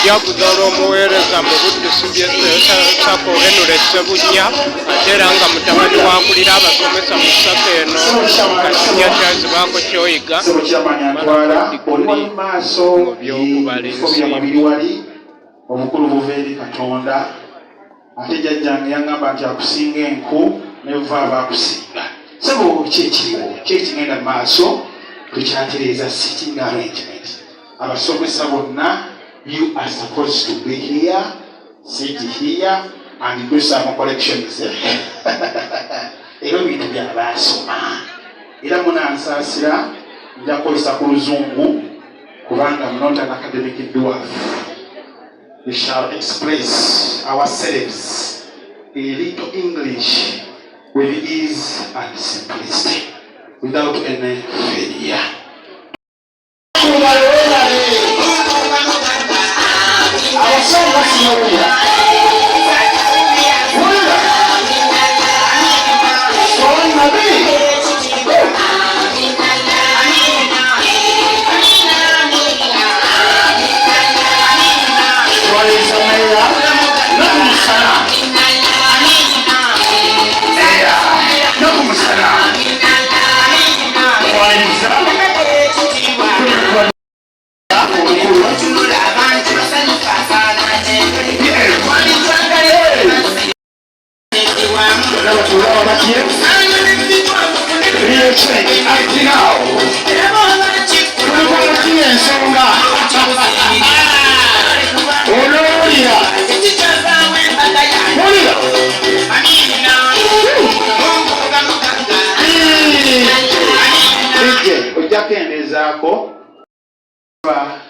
okujaguza olw'omuweereza mu Buddusi Sako Henry Ssebunya ate era nga mutabani wakulira abasomesa mu ssako eno Kasinya Charles baako kyoyiga mu by'okubala ensimbi. Obukulu buva eri Katonda ate jjajjange yaŋŋamba nti akusinga enku nebuva abaakusinga. Sebo kyekigenda mu maaso tukyatereeza sitting arrangement. Abasomesa bonna, you are supposed to be here, sit here and do some corrections. Era bintu by'abaasoma. Era munansaasira nja kukozesa ku Luzungu kubanga I'm not an academic dwarf. We shall express ourselves in little English with ease and simplicity, without any failure. Our song was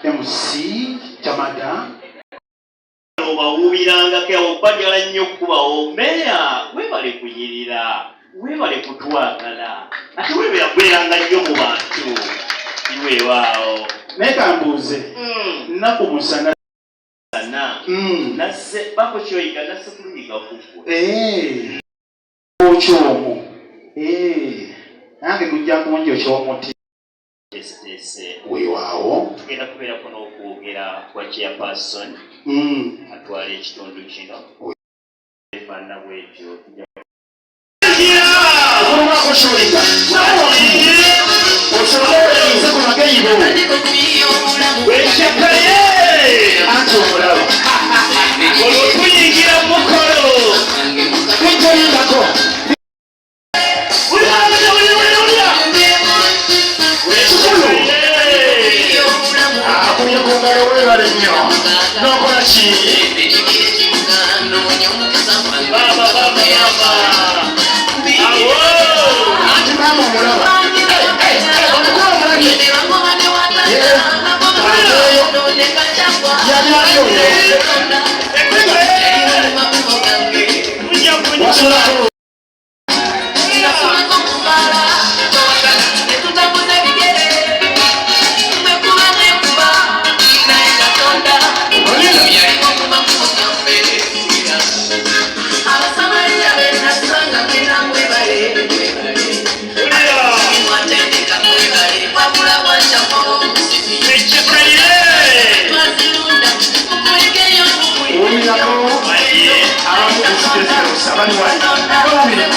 MC Chamada obawubiranga ke obajala nnyo kubawo meya webale kunyirira webale kutwagala ate webera kweranga nnyo mu bantu iwe wao nekambuze nnaku musana nasse bako kyoyiga nasse kuluyiga kufu okyomu nange nujja kungi okyomuti weewaawo tugenda kubeerako n'okwogera kwa chairperson atwala ekitundu kino efaanana bwetyo anti omulaba olwo tuyingira mu mukolo tujoyingako nokola ki anti mama omulaba Abani wa